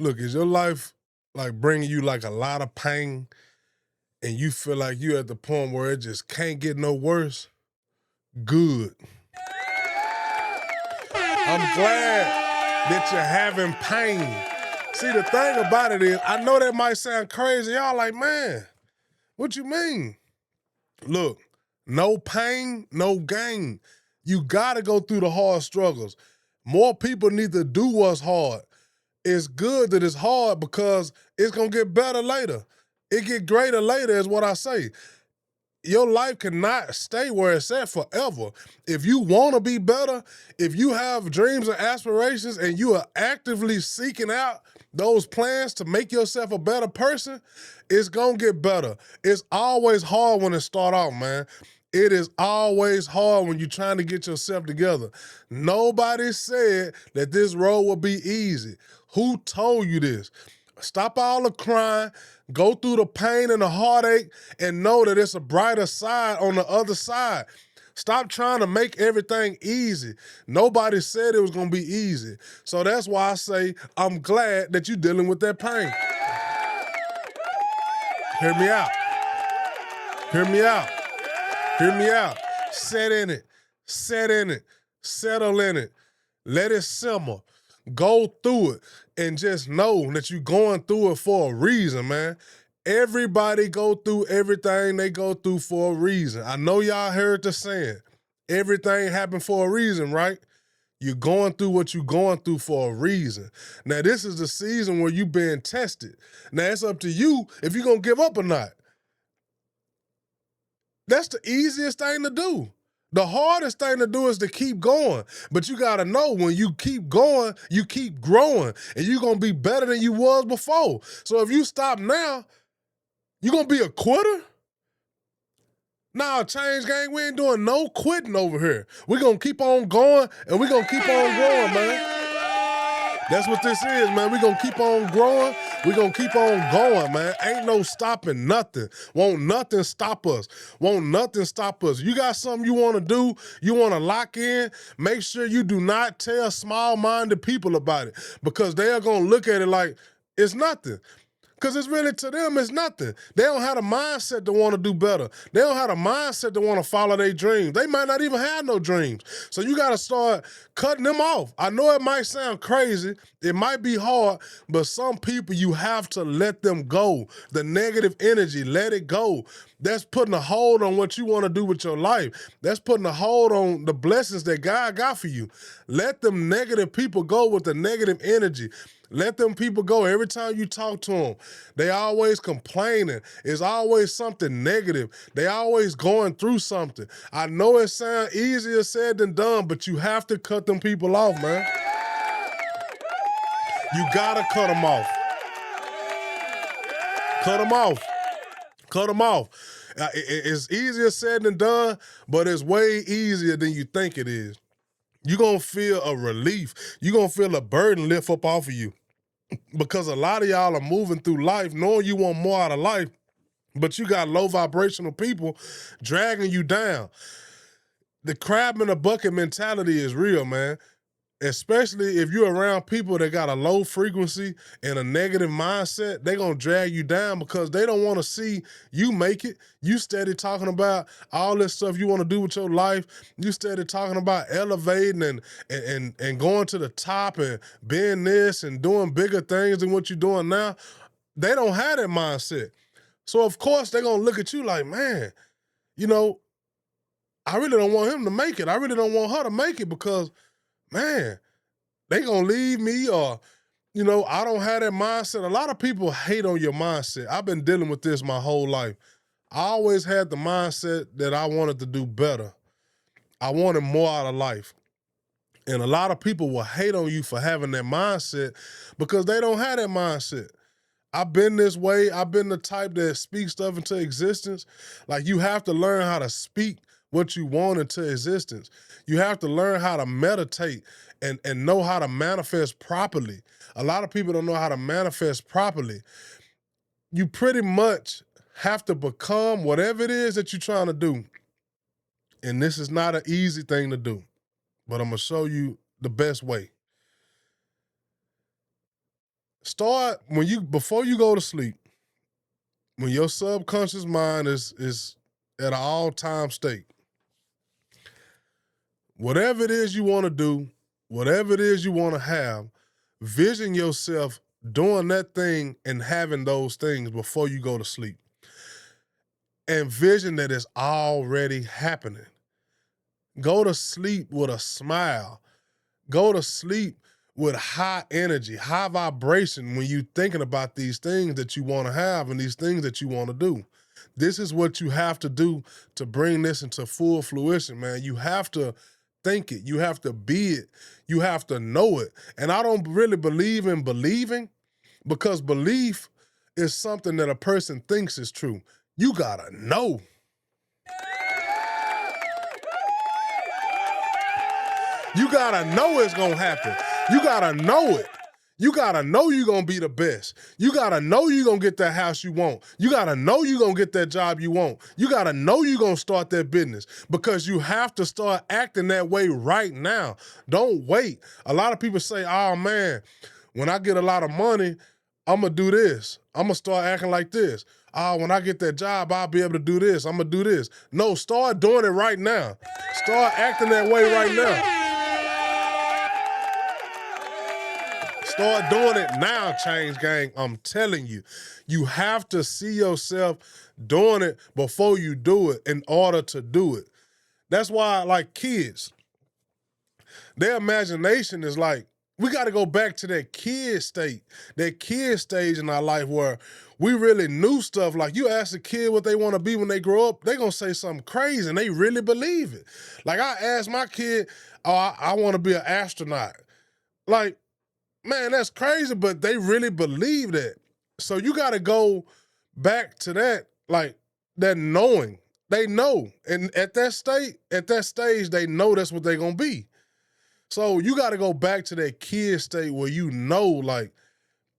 Look, is your life like bringing you like a lot of pain and you feel like you at the point where it just can't get no worse? Good. I'm glad that you're having pain. See, the thing about it is, I know that might sound crazy. Y'all like, man, what you mean? Look, no pain, no gain. You gotta go through the hard struggles. More people need to do what's hard. It's good that it's hard because it's gonna get better later. It get greater later is what I say. Your life cannot stay where it's at forever. If you want to be better, if you have dreams and aspirations and you are actively seeking out those plans to make yourself a better person, it's going to get better. It's always hard when it start off, man. It is always hard when you're trying to get yourself together. Nobody said that this road will be easy. Who told you this? Stop all the crying, go through the pain and the heartache, and know that it's a brighter side on the other side. Stop trying to make everything easy. Nobody said it was gonna be easy. So that's why I say I'm glad that you're dealing with that pain. Hear me out. Hear me out. Hear me out. Sit in it. Sit in it. Settle in it. Let it simmer. Go through it and just know that you're going through it for a reason, man. Everybody go through everything they go through for a reason. I know y'all heard the saying, everything happened for a reason, right? You're going through what you're going through for a reason. Now, this is the season where you're being tested. Now, it's up to you if you're going to give up or not. That's the easiest thing to do. The hardest thing to do is to keep going. But you got to know when you keep going, you keep growing. And you're going to be better than you was before. So if you stop now, you're going to be a quitter? Nah, Change Gang, we ain't doing no quitting over here. We're going to keep on going and we're going to keep on growing, man. That's what this is, man. We're going to keep on growing. We're going to keep on going, man. Ain't no stopping nothing. Won't nothing stop us. Won't nothing stop us. You got something you want to do, you want to lock in, make sure you do not tell small-minded people about it because they are going to look at it like it's nothing. Because it's really, to them, it's nothing. They don't have the mindset to want to do better. They don't have the mindset to want to follow their dreams. They might not even have no dreams. So you got to start cutting them off. I know it might sound crazy. It might be hard, but some people, you have to let them go. The negative energy, let it go. That's putting a hold on what you want to do with your life. That's putting a hold on the blessings that God got for you. Let them negative people go with the negative energy. Let them people go. Every time you talk to them, they always complaining. It's always something negative. They always going through something. I know it sounds easier said than done, but you have to cut them people off, man. You gotta cut them off. Cut them off. Cut them off. It's easier said than done, but it's way easier than you think it is. You're gonna feel a relief. You're gonna feel a burden lift up off of you. Because a lot of y'all are moving through life knowing you want more out of life, but you got low vibrational people dragging you down. The crab in a bucket mentality is real, man. Especially if you're around people that got a low frequency and a negative mindset, they're going to drag you down because they don't want to see you make it. You steady talking about all this stuff you want to do with your life. You steady talking about elevating and going to the top and being this and doing bigger things than what you're doing now. They don't have that mindset. So, of course, they're going to look at you like, man, you know, I really don't want him to make it. I really don't want her to make it because, man, they gonna leave me or, you know, I don't have that mindset. A lot of people hate on your mindset. I've been dealing with this my whole life. I always had the mindset that I wanted to do better. I wanted more out of life. And a lot of people will hate on you for having that mindset because they don't have that mindset. I've been this way. I've been the type that speaks stuff into existence. Like, you have to learn how to speak what you want into existence. You have to learn how to meditate and know how to manifest properly. A lot of people don't know how to manifest properly. You pretty much have to become whatever it is that you're trying to do. And this is not an easy thing to do, but I'm going to show you the best way. Start before you go to sleep, when your subconscious mind is at an all-time state. Whatever it is you want to do, whatever it is you want to have, vision yourself doing that thing and having those things before you go to sleep. And vision that it's already happening. Go to sleep with a smile. Go to sleep with high energy, high vibration when you're thinking about these things that you want to have and these things that you want to do. This is what you have to do to bring this into full fruition, man. You have to think it. You have to be it. You have to know it. And I don't really believe in believing, because belief is something that a person thinks is true. You gotta know. You gotta know it's gonna happen. You gotta know it. You gotta know you're gonna be the best. You gotta know you're gonna get that house you want. You gotta know you're gonna get that job you want. You gotta know you're gonna start that business, because you have to start acting that way right now. Don't wait. A lot of people say, oh man, when I get a lot of money, I'm gonna do this. I'm gonna start acting like this. Oh, when I get that job, I'll be able to do this. I'm gonna do this. No, start doing it right now. Start acting that way right now. Start doing it now, Change Gang. I'm telling you. You have to see yourself doing it before you do it in order to do it. That's why, like kids, their imagination is like, we got to go back to that kid state, that kid stage in our life where we really knew stuff. Like, you ask a kid what they want to be when they grow up, they going to say something crazy, and they really believe it. Like, I asked my kid, oh, I want to be an astronaut. Like, man, that's crazy, but they really believe that. So you got to go back to that, like, that knowing. They know. And at that stage, they know that's what they're going to be. So you got to go back to that kid state where you know, like,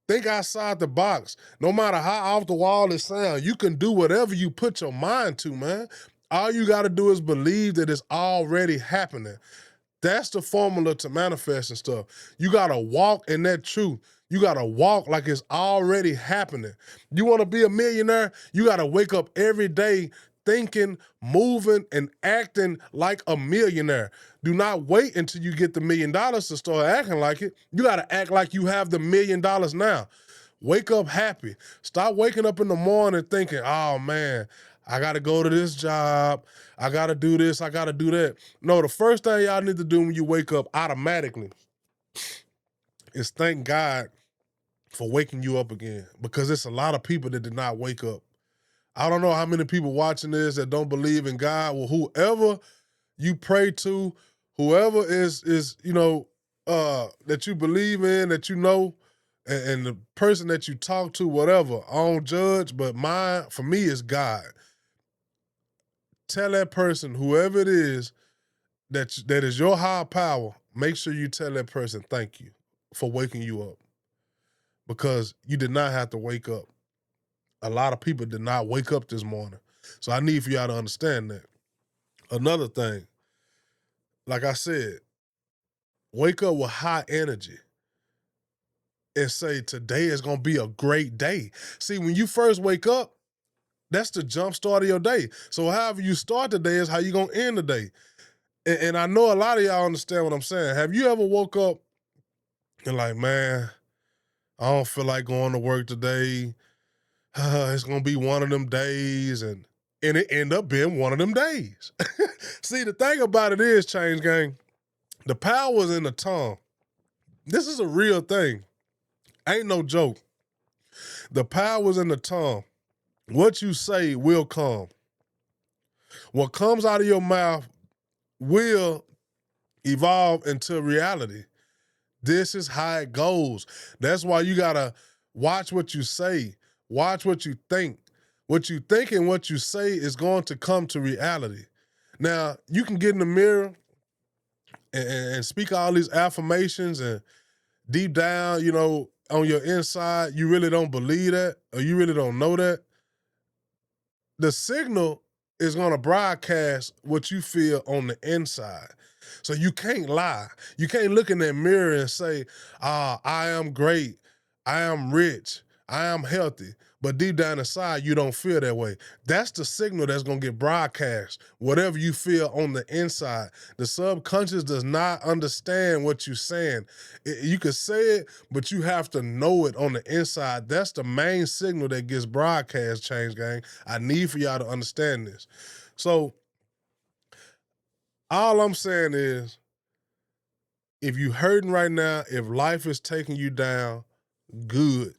think outside the box. No matter how off the wall it sounds, you can do whatever you put your mind to, man. All you got to do is believe that it's already happening. That's the formula to manifest and stuff. You got to walk in that truth. You got to walk like it's already happening. You want to be a millionaire? You got to wake up every day thinking, moving, and acting like a millionaire. Do not wait until you get the $1 million to start acting like it. You got to act like you have the $1 million now. Wake up happy. Stop waking up in the morning thinking, oh man, I got to go to this job. I got to do this. I got to do that. No, the first thing y'all need to do when you wake up automatically is thank God for waking you up again, because it's a lot of people that did not wake up. I don't know how many people watching this that don't believe in God. Well, whoever you pray to, whoever is that you believe in, that you know, and the person that you talk to, whatever, I don't judge, but mine, for me, is God. Tell that person, whoever it is, that is your higher power, make sure you tell that person thank you for waking you up, because you did not have to wake up. A lot of people did not wake up this morning. So I need for y'all to understand that. Another thing, like I said, wake up with high energy and say, today is going to be a great day. See, when you first wake up, that's the jump start of your day. So however you start the day is how you going to end the day. And I know a lot of y'all understand what I'm saying. Have you ever woke up and like, man, I don't feel like going to work today. It's going to be one of them days, and it end up being one of them days. See, the thing about it is, Change Gang, the power is in the tongue. This is a real thing. Ain't no joke. The power is in the tongue. What you say will come. What comes out of your mouth will evolve into reality. This is how it goes. That's why you got to watch what you say. Watch what you think. What you think and what you say is going to come to reality. Now, you can get in the mirror and speak all these affirmations, and deep down, on your inside, you really don't believe that, or you really don't know that. The signal is going to broadcast what you feel on the inside. So you can't lie. You can't look in that mirror and say, I am great. I am rich, I am healthy, but deep down inside, you don't feel that way. That's the signal that's gonna get broadcast. Whatever you feel on the inside, the subconscious does not understand what you're saying. You can say it, but you have to know it on the inside. That's the main signal that gets broadcast, Change Gang. I need for y'all to understand this. So, all I'm saying is, if you hurting right now, if life is taking you down, good.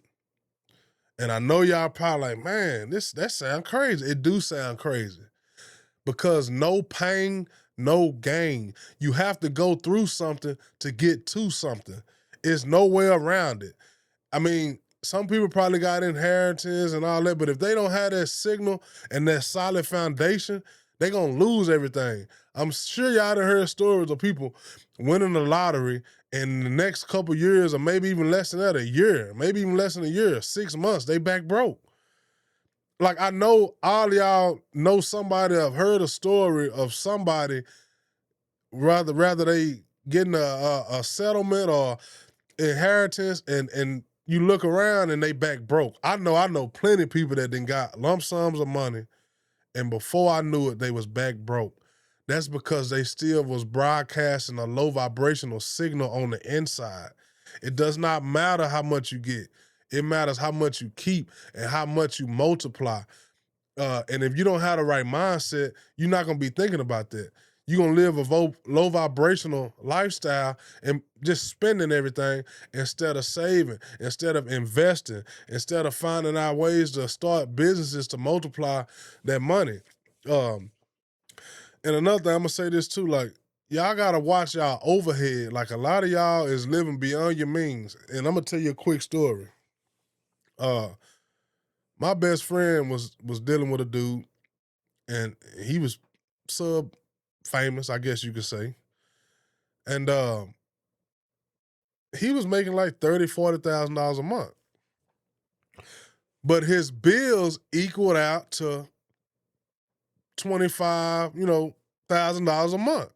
And I know y'all probably like, man, that sound crazy. It do sound crazy. Because no pain, no gain. You have to go through something to get to something. There's no way around it. I mean, some people probably got inheritance and all that, but if they don't have that signal and that solid foundation, they gonna lose everything. I'm sure y'all done heard stories of people winning the lottery and in the next couple years, or maybe even less than that, a year, maybe even less than a year, 6 months, they back broke. Like, I know all y'all know somebody, have heard a story of somebody, rather they getting a settlement or inheritance, and you look around and they back broke. I know plenty of people that done got lump sums of money, and before I knew it, they was back broke. That's because they still was broadcasting a low vibrational signal on the inside. It does not matter how much you get. It matters how much you keep and how much you multiply. And if you don't have the right mindset, you're not gonna be thinking about that. You're gonna live a low vibrational lifestyle and just spending everything instead of saving, instead of investing, instead of finding out ways to start businesses to multiply that money. And another thing, I'm gonna say this too, like, y'all gotta watch y'all overhead. Like, a lot of y'all is living beyond your means. And I'm gonna tell you a quick story. My best friend was dealing with a dude, and he was sub famous, I guess you could say. And he was making like $30,000-$40,000 a month. But his bills equaled out to $25,000 a month.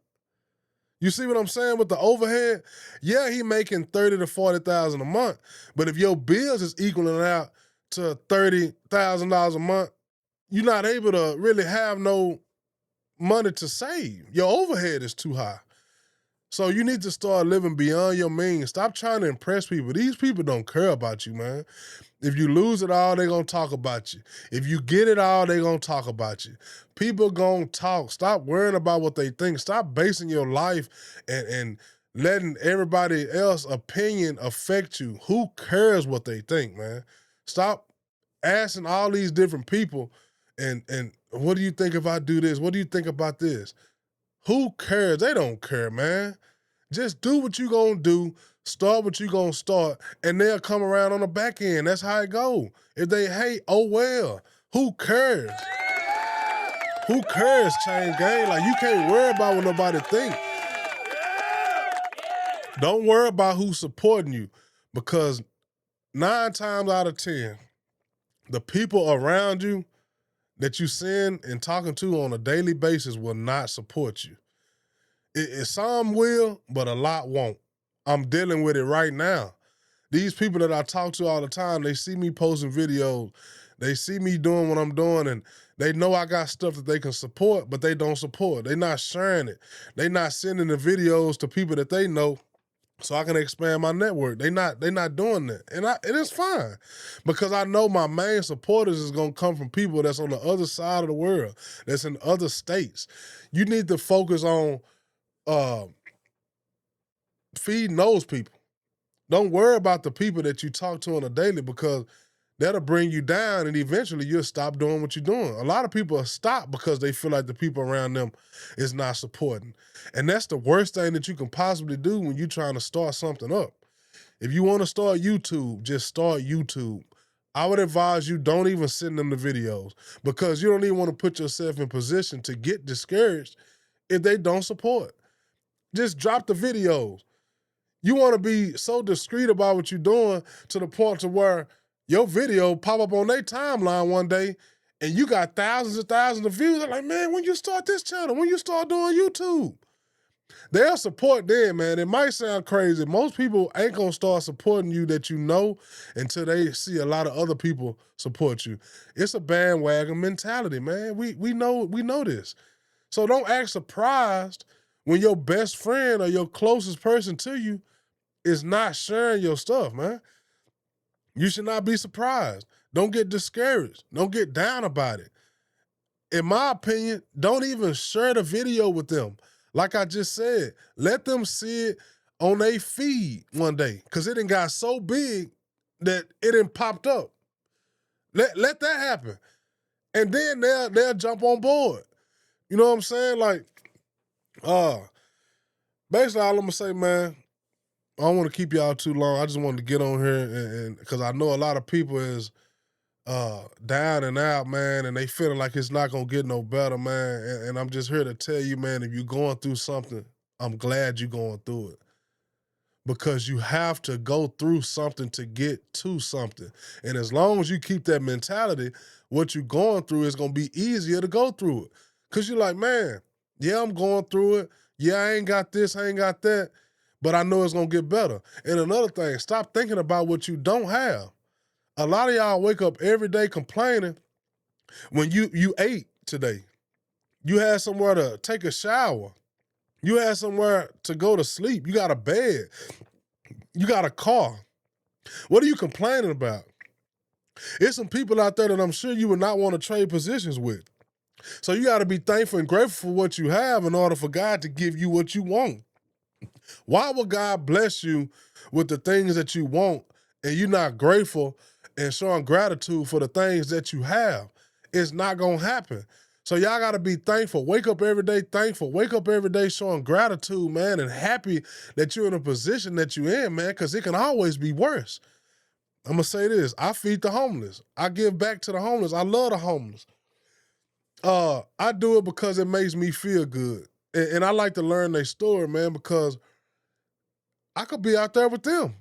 You see what I'm saying with the overhead? Yeah, he making $30,000 to $40,000 a month, but if your bills is equaling out to $30,000 a month, you're not able to really have no money to save. Your overhead is too high. So you need to start living beyond your means. Stop trying to impress people. These people don't care about you, man. If you lose it all, they're going to talk about you. If you get it all, they're going to talk about you. People going to talk. Stop worrying about what they think. Stop basing your life and letting everybody else's opinion affect you. Who cares what they think, man? Stop asking all these different people, and what do you think if I do this? What do you think about this? Who cares? They don't care, man. Just do what you gonna do, start what you gonna start, and they'll come around on the back end. That's how it go. If they hate, oh well. Who cares? Who cares, Change Gang? Like, you can't worry about what nobody think. Don't worry about who's supporting you, because 9 times out of 10, the people around you that you seeing and talking to on a daily basis will not support you. Some will, but a lot won't. I'm dealing with it right now. These people that I talk to all the time, they see me posting videos, they see me doing what I'm doing, and they know I got stuff that they can support, but they don't support. They're not sharing it. They're not sending the videos to people that they know so I can expand my network. They not doing that. And it is fine, because I know my main supporters is gonna come from people that's on the other side of the world, that's in other states. You need to focus on feeding those people. Don't worry about the people that you talk to on a daily, because that'll bring you down, and eventually you'll stop doing what you're doing. A lot of people stop because they feel like the people around them is not supporting. And that's the worst thing that you can possibly do when you're trying to start something up. If you want to start YouTube, just start YouTube. I would advise you, don't even send them the videos, because you don't even want to put yourself in position to get discouraged if they don't support. Just drop the videos. You want to be so discreet about what you're doing to the point to where your video pop up on their timeline one day and you got thousands and thousands of views. They're like, man, when you start this channel, when you start doing YouTube? They'll support them, man. It might sound crazy. Most people ain't gonna start supporting you that you know until they see a lot of other people support you. It's a bandwagon mentality, man. We know this. So don't act surprised when your best friend or your closest person to you is not sharing your stuff, man. You should not be surprised. Don't get discouraged. Don't get down about it. In my opinion, don't even share the video with them. Like I just said, let them see it on their feed one day, because it done got so big that it done popped up. Let that happen. And then they'll jump on board. You know what I'm saying? Like, basically all I'm gonna say, man, I don't want to keep y'all too long. I just wanted to get on here and because I know a lot of people is down and out, man, and they feeling like it's not gonna get no better, man. And I'm just here to tell you, man, if you're going through something, I'm glad you're going through it. Because you have to go through something to get to something. And as long as you keep that mentality, what you're going through is gonna be easier to go through it. Cause you're like, man, yeah, I'm going through it. Yeah, I ain't got this, I ain't got that, but I know it's gonna get better. And another thing, stop thinking about what you don't have. A lot of y'all wake up every day complaining when you ate today. You had somewhere to take a shower. You had somewhere to go to sleep. You got a bed. You got a car. What are you complaining about? There's some people out there that I'm sure you would not want to trade positions with. So you got to be thankful and grateful for what you have in order for God to give you what you want. Why would God bless you with the things that you want and you're not grateful and showing gratitude for the things that you have? It's not going to happen. So y'all got to be thankful. Wake up every day thankful. Wake up every day showing gratitude, man, and happy that you're in a position that you're in, man, because it can always be worse. I'm going to say this. I feed the homeless. I give back to the homeless. I love the homeless. I do it because it makes me feel good. And I like to learn their story, man, because I could be out there with them.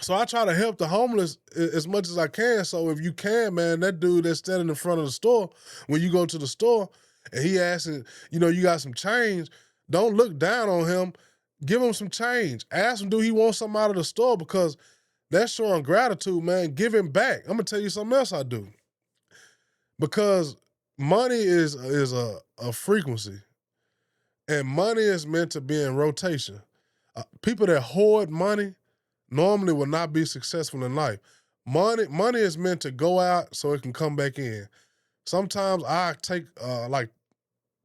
So I try to help the homeless as much as I can. So if you can, man, that dude that's standing in front of the store, when you go to the store and he asking, you got some change, don't look down on him. Give him some change. Ask him, do he want something out of the store? Because that's showing gratitude, man. Give him back. I'm going to tell you something else I do. Because money is a frequency. And money is meant to be in rotation. People that hoard money normally will not be successful in life. Money is meant to go out so it can come back in. Sometimes I take like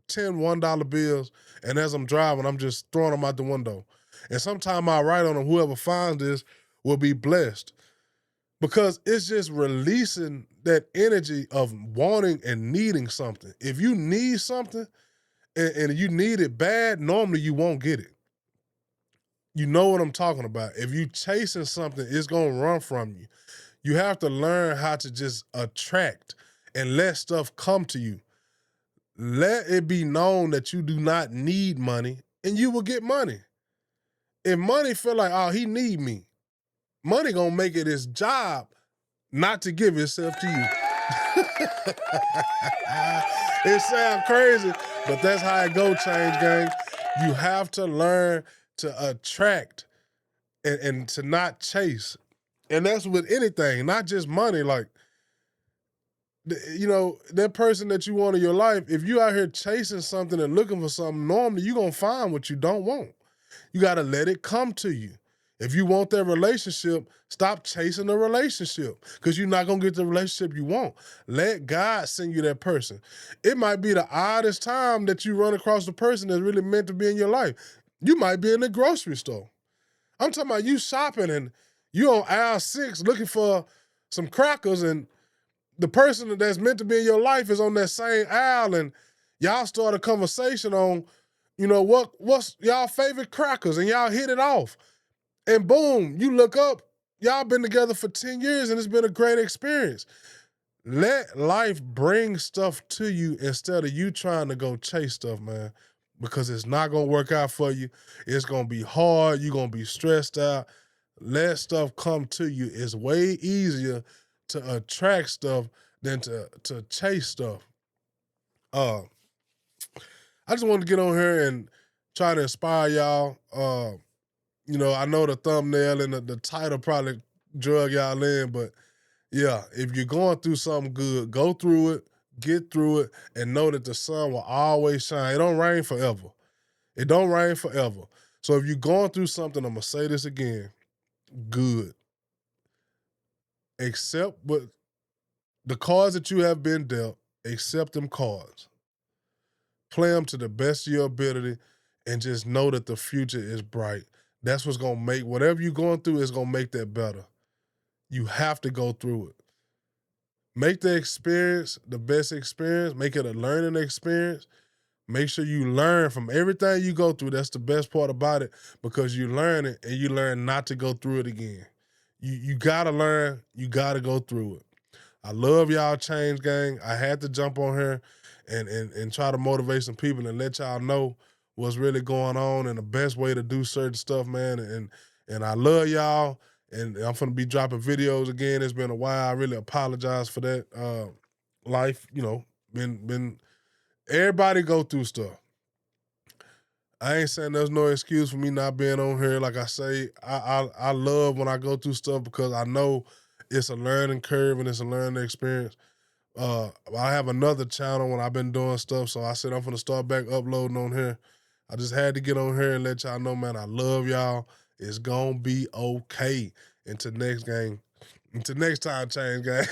10 $1 bills, and as I'm driving, I'm just throwing them out the window. And sometimes I write on them, whoever finds this will be blessed. Because it's just releasing that energy of wanting and needing something. If you need something and you need it bad, normally you won't get it. You know what I'm talking about. If you chasing something, it's going to run from you. You have to learn how to just attract and let stuff come to you. Let it be known that you do not need money, and you will get money. If money feel like, oh, he need me, money going to make it his job not to give itself to you. It sounds crazy, but that's how it go, Change Gang. You have to learn to attract and to not chase. And that's with anything, not just money. Like, that person that you want in your life, if you out here chasing something and looking for something, normally you're going to find what you don't want. You got to let it come to you. If you want that relationship, stop chasing the relationship, because you're not going to get the relationship you want. Let God send you that person. It might be the oddest time that you run across the person that's really meant to be in your life. You might be in the grocery store. I'm talking about you shopping and you on aisle 6 looking for some crackers, and the person that's meant to be in your life is on that same aisle, and y'all start a conversation on, what's y'all favorite crackers, and y'all hit it off. And boom, you look up, y'all been together for 10 years and it's been a great experience. Let life bring stuff to you instead of you trying to go chase stuff, man, because it's not going to work out for you. It's going to be hard. You're going to be stressed out. Let stuff come to you. It's way easier to attract stuff than to chase stuff. I just wanted to get on here and try to inspire y'all. You know, I know the thumbnail and the title probably drug y'all in, but yeah, if you're going through something good, go through it, get through it, and know that the sun will always shine. It don't rain forever. It don't rain forever. So if you're going through something, I'm gonna say this again, good. Accept what the cards that you have been dealt, accept them cards. Play them to the best of your ability and just know that the future is bright. That's what's gonna make whatever you're going through is gonna make that better. You have to go through it. Make the experience the best experience, make it a learning experience. Make sure you learn from everything you go through. That's the best part about it because you learn it and you learn not to go through it again. You gotta learn, you gotta go through it. I love y'all Change Gang. I had to jump on here and try to motivate some people and let y'all know what's really going on and the best way to do certain stuff, man. And I love y'all. And I'm gonna be dropping videos again. It's been a while. I really apologize for that. Life, you know, been everybody go through stuff. I ain't saying there's no excuse for me not being on here. Like I say, I love when I go through stuff because I know it's a learning curve and it's a learning experience. I have another channel when I've been doing stuff, so I said I'm gonna start back uploading on here. I just had to get on here and let y'all know, man, I love y'all. It's gonna be okay. Until next time, Change Gang.